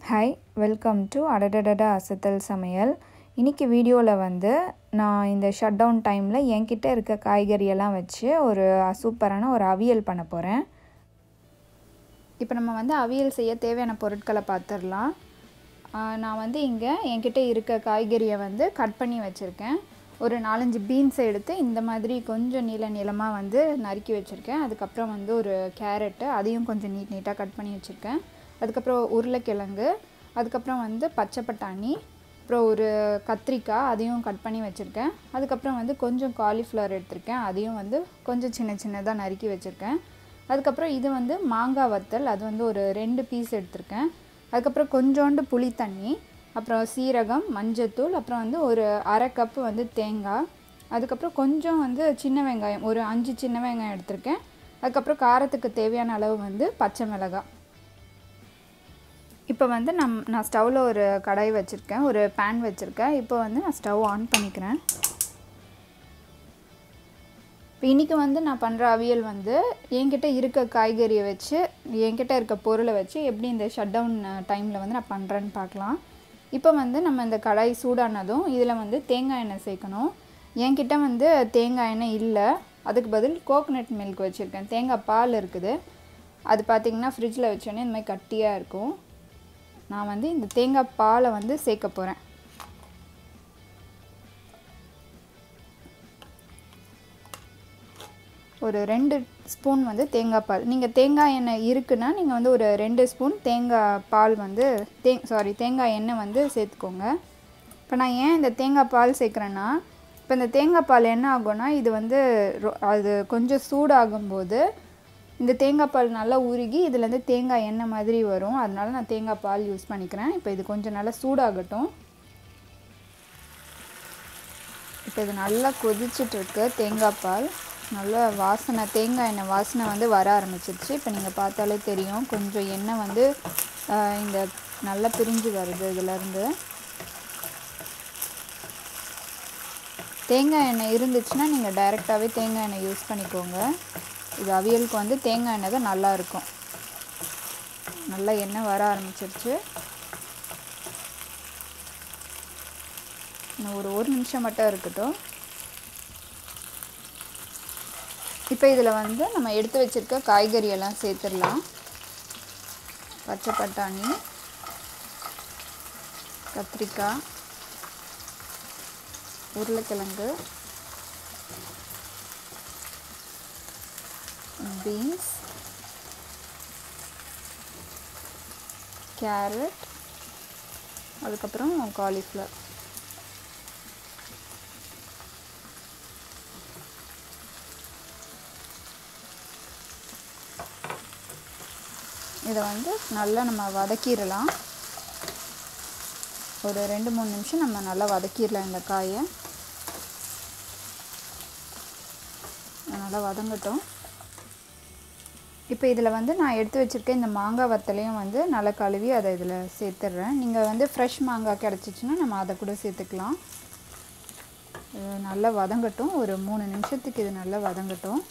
Hi, welcome to அடடடடா அசத்தல் சமையல். இன்றைக்கி வீடியோவில் வந்து நான் இந்த ஷட் டவுன் டைமில் என்கிட்ட இருக்க காய்கறியெல்லாம் வச்சு ஒரு சூப்பரான ஒரு அவியல் பண்ண போகிறேன். இப்போ நம்ம வந்து அவியல் செய்ய தேவையான பொருட்களை பார்த்துடலாம். நான் வந்து இங்கே என்கிட்ட இருக்க காய்கறியை வந்து கட் பண்ணி வச்சுருக்கேன். ஒரு 4-5 பீன்ஸை எடுத்து இந்த மாதிரி கொஞ்சம் நீளமாக வந்து நறுக்கி வச்சுருக்கேன். அதுக்கப்புறம் வந்து ஒரு கேரட்டு, அதையும் கொஞ்சம் நீட்டாக கட் பண்ணி வச்சுருக்கேன். அதுக்கப்புறம் உருளைக்கிழங்கு, அதுக்கப்புறம் வந்து பச்சை பட்டாணி, அப்புறம் ஒரு கத்திரிக்காய், அதையும் கட் பண்ணி வச்சுருக்கேன். அதுக்கப்புறம் வந்து கொஞ்சம் காலிஃப்ளவர் எடுத்திருக்கேன், அதையும் வந்து கொஞ்சம் சின்னதாக நறுக்கி வச்சுருக்கேன். அதுக்கப்புறம் இது வந்து மாங்காய் வத்தல், அது வந்து ஒரு 2 பீஸ் எடுத்திருக்கேன். அதுக்கப்புறம் கொஞ்சோண்டு புளி தண்ணி, அப்புறம் சீரகம், மஞ்சத்தூள், அப்புறம் வந்து ஒரு 1/2 கப்பு வந்து தேங்காய், அதுக்கப்புறம் கொஞ்சம் வந்து சின்ன வெங்காயம், ஒரு 5 சின்ன வெங்காயம் எடுத்திருக்கேன். அதுக்கப்புறம் காரத்துக்கு தேவையான அளவு வந்து பச்சை மிளகாய். இப்போ வந்து நான் ஸ்டவ்வில் ஒரு கடாய் வச்சுருக்கேன், ஒரு பேன் வச்சுருக்கேன். இப்போ வந்து நான் ஸ்டவ் ஆன் பண்ணிக்கிறேன். இப்போ இன்றைக்கி வந்து நான் பண்ணுற அவியல் வந்து என்கிட்ட இருக்க காய்கறியை வச்சு, என்கிட்ட இருக்க பொருளை வச்சு எப்படி இந்த ஷட் டவுன் டைமில் வந்து நான் பண்ணுறேன்னு பார்க்கலாம். இப்போ வந்து நம்ம இந்த கடாய் சூடானதும் இதில் வந்து தேங்காய் எண்ணெய் சேர்க்கணும். என்கிட்ட வந்து தேங்காய் எண்ணெய் இல்லை, அதுக்கு பதில் கோகோனட் மில்க் வச்சுருக்கேன். தேங்காய் பால் இருக்குது, அது பார்த்திங்கன்னா ஃப்ரிட்ஜில் வச்சோன்னே இந்த மாதிரி கட்டியாக இருக்கும். நான் வந்து இந்த தேங்காய் பாலை வந்து சேர்க்க போகிறேன். ஒரு 2 ஸ்பூன் வந்து தேங்காய் பால். நீங்கள் தேங்காய் எண்ணெய் இருக்குன்னா நீங்கள் வந்து ஒரு 2 ஸ்பூன் தேங்காய் பால் வந்து தேங்காய் எண்ணெய் வந்து சேர்த்துக்கோங்க. இப்போ நான் ஏன் இந்த தேங்காய் பால் சேர்க்குறேன்னா, இப்போ இந்த தேங்காய் பால் என்ன ஆகும்னா, இது வந்து அது கொஞ்சம் சூடாகும்போது இந்த தேங்காய் பால் நல்லா உருகி இதுலேருந்து தேங்காய் எண்ணெய் மாதிரி வரும். அதனால நான் தேங்காய் பால் யூஸ் பண்ணிக்கிறேன். இப்போ இது கொஞ்சம் நல்லா சூடாகட்டும். இப்போ இது நல்லா கொதிச்சிட்ருக்கு. தேங்காய் பால் நல்லா வாசனை, தேங்காய் எண்ணெய் வாசனை வந்து வர ஆரம்பிச்சிருச்சு. இப்போ நீங்கள் பார்த்தாலே தெரியும், கொஞ்சம் எண்ணெய் வந்து இந்த நல்லா பிரிஞ்சு வருது. இதிலேருந்து தேங்காய் எண்ணெய் இருந்துச்சுன்னா நீங்கள் டைரெக்டாகவே தேங்காய் எண்ணெய் யூஸ் பண்ணிக்கோங்க. இது அவியலுக்கு வந்து தேங்காய் எண்ணெய் தான் நல்லாயிருக்கும். நல்லா எண்ணெய் வர ஆரம்பிச்சிருச்சு. இன்னும் ஒரு நிமிஷம் மட்டும் இருக்கட்டும். இப்போ இதில் வந்து நம்ம எடுத்து வச்சுருக்க காய்கறியெல்லாம் சேர்த்துடலாம். பச்சை பட்டாணி, கத்திரிக்காய், உருளைக்கிழங்கு, பீன்ஸ், கேரட், அதுக்கப்புறம் காலிஃப்ளவர். இதை வந்து நல்லா நம்ம வதக்கிடலாம். ஒரு 2-3 நிமிஷம் நம்ம நல்லா வதக்கிடலாம் இந்த காயை. நல்லா வதங்கட்டும். இப்போ இதில் வந்து நான் எடுத்து வச்சுருக்கேன் இந்த மாங்காய் வத்தலையும் வந்து நல்லா கழுவி அதை இதில் சேர்த்துட்றேன். நீங்கள் வந்து ஃப்ரெஷ் மாங்காய் கிடச்சிச்சின்னா நம்ம அதை கூட சேர்த்துக்கலாம். நல்லா வதங்கட்டும். ஒரு 3 நிமிஷத்துக்கு இது நல்லா வதங்கட்டும்.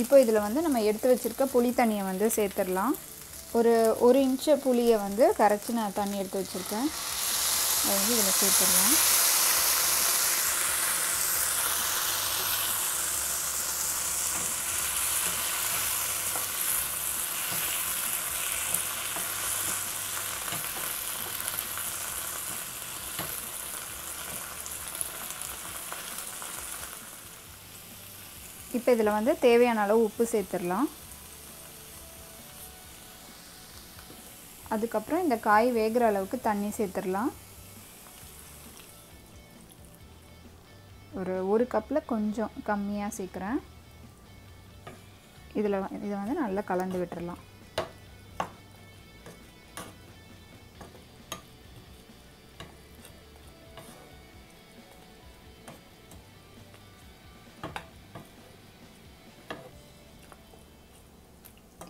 இப்போ இதில் வந்து நம்ம எடுத்து வச்சுருக்க புளி தண்ணியை வந்து சேர்த்துடலாம். ஒரு 1 இன்ச்சு புளியை வந்து கரைச்சி நான் தண்ணி எடுத்து வச்சுருக்கேன், அதை வந்து இதில் சேர்த்துடலாம். இப்போ இதில் வந்து தேவையான அளவு உப்பு சேர்த்துடலாம். அதுக்கப்புறம் இந்த காய் வேகிற அளவுக்கு தண்ணி சேர்த்துடலாம். ஒரு கப்பில் கொஞ்சம் கம்மியாக சேர்க்குறேன். இதை வந்து நல்லா கலந்து விட்டுடலாம்.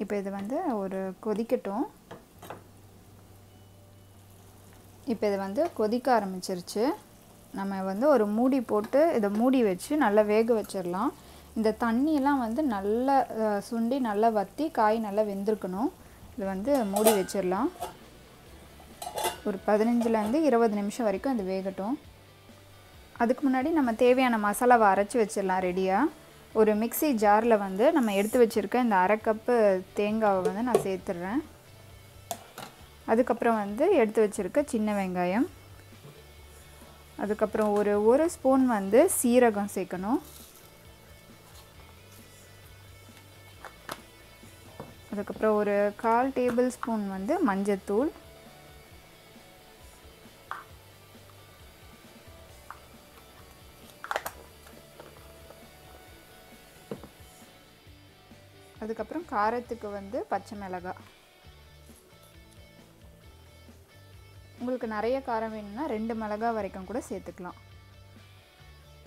இப்போ இது வந்து ஒரு கொதிக்கட்டும். இப்போ இது வந்து கொதிக்க ஆரம்பிச்சிருச்சு. நம்ம வந்து ஒரு மூடி போட்டு இதை மூடி வச்சு நல்லா வேக வச்சிடலாம். இந்த தண்ணியெல்லாம் வந்து நல்லா சுண்டி நல்லா வற்றி காய் நல்லா வெந்திருக்கணும். இது வந்து மூடி வச்சிடலாம். ஒரு 15லேருந்து 20 நிமிஷம் வரைக்கும் அது வேகட்டும். அதுக்கு முன்னாடி நம்ம தேவையான மசாலாவை அரைச்சி வச்சிடலாம் ரெடியாக. ஒரு மிக்ஸி ஜாரில் வந்து நம்ம எடுத்து வச்சுருக்க இந்த 1/2 கப்பு தேங்காவை வந்து நான் சேர்த்துட்றேன். அதுக்கப்புறம் வந்து எடுத்து வச்சுருக்க சின்ன வெங்காயம், அதுக்கப்புறம் ஒரு ஸ்பூன் வந்து சீரகம் சேர்க்கணும். அதுக்கப்புறம் ஒரு 1/4 டேபிள் ஸ்பூன் வந்து மஞ்சத்தூள், அதுக்கப்புறம் காரத்துக்கு வந்து பச்சை மிளகாய். உங்களுக்கு நிறைய காரம் வேணும்னா 2 மிளகாய் வரைக்கும் கூட சேர்த்துக்கலாம்.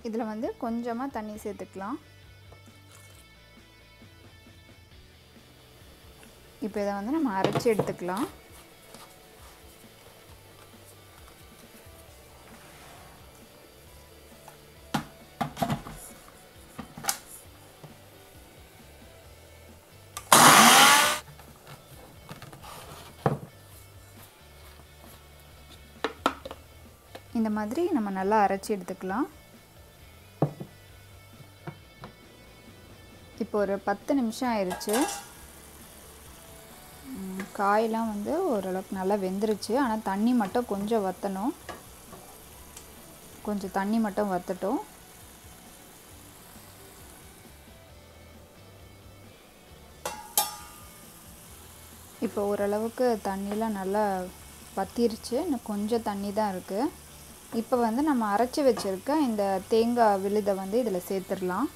இதில் வந்து கொஞ்சமாக தண்ணி சேர்த்துக்கலாம். இப்போ இதை வந்து நம்ம அரைச்சி எடுத்துக்கலாம். இந்த மாதிரி நம்ம நல்லா அரைச்சி எடுத்துக்கலாம். இப்போ ஒரு 10 நிமிஷம் ஆயிடுச்சு. காயெல்லாம் வந்து ஓரளவுக்கு நல்லா வெந்துருச்சு. ஆனால் தண்ணி மட்டும் கொஞ்சம் வற்றணும். கொஞ்சம் தண்ணி மட்டும் வற்றட்டும். இப்போ ஓரளவுக்கு தண்ணிலாம் நல்லா வற்றிருச்சு. இன்னும் கொஞ்சம் தண்ணி தான் இருக்குது. இப்போ வந்து நம்ம அரைச்சி வச்சுருக்க இந்த தேங்காய் விழுதை வந்து இதில் சேர்த்துடலாம்.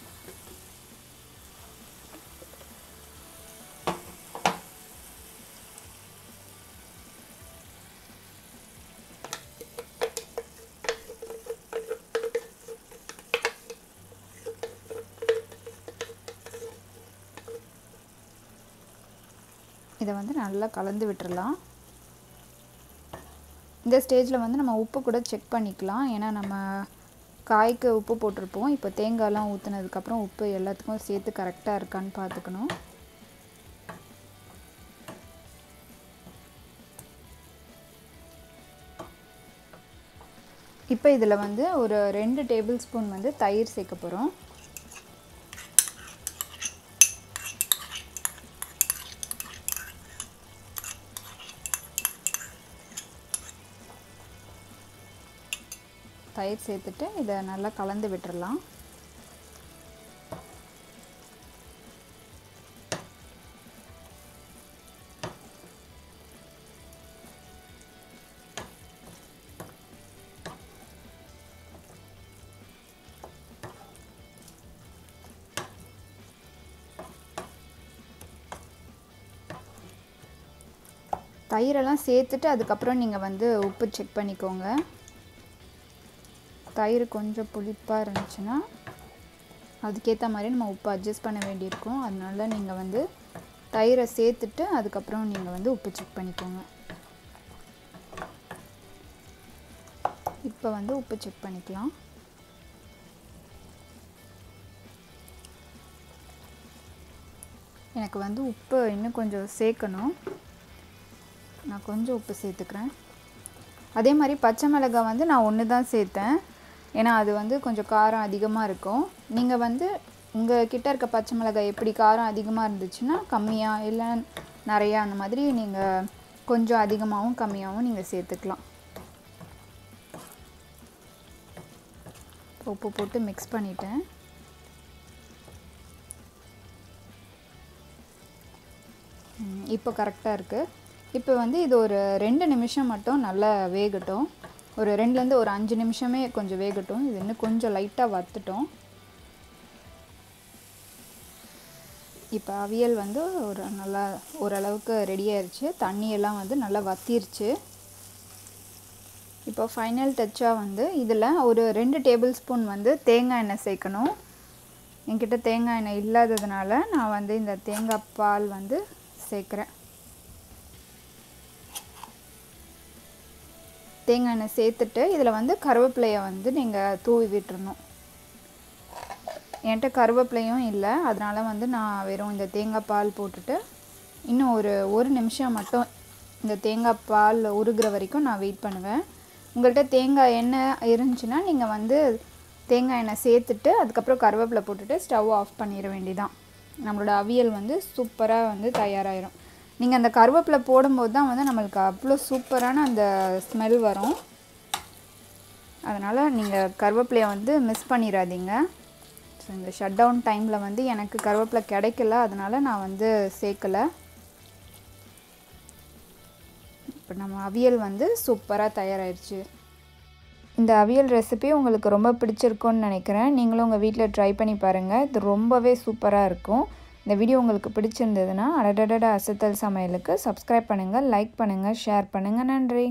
இதை வந்து நல்லா கலந்து விட்டுறலாம். இந்த ஸ்டேஜில் வந்து நம்ம உப்பு கூட செக் பண்ணிக்கலாம். ஏன்னா நம்ம காய்க்கு உப்பு போட்டிருப்போம். இப்போ தேங்காயெலாம் ஊற்றுனதுக்கப்புறம் உப்பு எல்லாத்துக்கும் சேர்த்து கரெக்டாக இருக்கான்னு பார்த்துக்கணும். இப்போ இதில் வந்து ஒரு 2 டேபிள் ஸ்பூன் வந்து தயிர் சேர்க்க போகிறோம். தயிர் சேர்த்துட்டு இதை நல்லா கலந்து விட்டுறலாம். தயிரெல்லாம் சேர்த்துட்டு அதுக்கப்புறம் நீங்கள் வந்து உப்பு செக் பண்ணிக்கோங்க. தயிர் கொஞ்சம் புளிப்பாக இருந்துச்சுன்னா அதுக்கேற்ற மாதிரி நம்ம உப்பு அட்ஜஸ்ட் பண்ண வேண்டியிருக்கும். அதனால நீங்கள் வந்து தயிரை சேர்த்துட்டு அதுக்கப்புறம் நீங்கள் வந்து உப்பு செக் பண்ணிக்கோங்க. இப்போ வந்து உப்பு செக் பண்ணிக்கலாம். எனக்கு வந்து உப்பு இன்னும் கொஞ்சம் சேர்க்கணும். நான் கொஞ்சம் உப்பு சேர்த்துக்கிறேன். அதே மாதிரி பச்சை மிளகாய் வந்து நான் 1 தான் சேர்த்தேன். ஏன்னா அது வந்து கொஞ்சம் காரம் அதிகமாக இருக்கும். நீங்கள் வந்து உங்கள் கிட்ட இருக்க பச்சை மிளகாய் எப்படி காரம் அதிகமாக இருந்துச்சுன்னா கம்மியாக இல்லை நிறையா அந்த மாதிரி நீங்கள் கொஞ்சம் அதிகமாகவும் கம்மியாகவும் நீங்கள் சேர்த்துக்கலாம். உப்பு போட்டு மிக்ஸ் பண்ணிட்டேன். இப்போ கரெக்டாக இருக்குது. இப்போ வந்து இது ஒரு 2 நிமிஷம் மட்டும் நல்லா வேகட்டும். ஒரு 2லேருந்து ஒரு 5 நிமிஷமே கொஞ்சம் வேகட்டும். இது இன்னும் கொஞ்சம் லைட்டாக வற்றட்டும். இப்போ அவியல் வந்து நல்லா ஓரளவுக்கு ரெடி ஆயிடுச்சு. தண்ணியெல்லாம் வந்து நல்லா வற்றிருச்சு. இப்போ ஃபைனல் டச்சாக வந்து இதில் ஒரு 2 டேபிள் ஸ்பூன் வந்து தேங்காய் எண்ணெய் சேர்க்கணும். என்கிட்ட தேங்காய் எண்ணெய் இல்லாததுனால நான் வந்து இந்த தேங்காய் பால் வந்து சேர்க்குறேன். தேங்காய் எண்ணெய் சேர்த்துட்டு இதில் வந்து கருவேப்பிலையை வந்து நீங்கள் தூவி விட்டுறணும். என்கிட்ட கருவேப்பிலையும் இல்லை, அதனால் வந்து நான் வெறும் இந்த தேங்காய் பால் போட்டுட்டு இன்னும் ஒரு நிமிஷம் மட்டும் இந்த தேங்காய் பால் உருகிற வரைக்கும் நான் வெயிட் பண்ணுவேன். உங்கள்கிட்ட தேங்காய் எண்ணெய் இருந்துச்சுன்னா நீங்கள் வந்து தேங்காய் எண்ணெய் சேர்த்துட்டு அதுக்கப்புறம் கருவேப்பிலை போட்டுட்டு ஸ்டவ் ஆஃப் பண்ணிட வேண்டியதான். நம்மளோட அவியல் வந்து சூப்பராக வந்து தயாராகிடும். நீங்கள் அந்த கருவேப்பிலை போடும்போது தான் வந்து நம்மளுக்கு அவ்வளோ சூப்பரான அந்த ஸ்மெல் வரும். அதனால் நீங்கள் கருவேப்பிலையை வந்து மிஸ் பண்ணிடாதீங்க. ஸோ இந்த ஷட் டவுன் டைமில் வந்து எனக்கு கருவேப்பிலை கிடைக்கல, அதனால் நான் வந்து சேர்க்கலை. இப்போ நம்ம அவியல் வந்து சூப்பராக தயாராகிடுச்சு. இந்த அவியல் ரெசிபி உங்களுக்கு ரொம்ப பிடிச்சிருக்கும்னு நினைக்கிறேன். நீங்களும் உங்கள் வீட்டில் ட்ரை பண்ணி பாருங்கள். இது ரொம்பவே சூப்பராக இருக்கும். இந்த வீடியோ உங்களுக்கு பிடிச்சிருந்ததுன்னா அடடடா அசத்தல் சமையலுக்கு சப்ஸ்கிரைப் பண்ணுங்கள், லைக் பண்ணுங்கள், ஷேர் பண்ணுங்கள். நன்றி.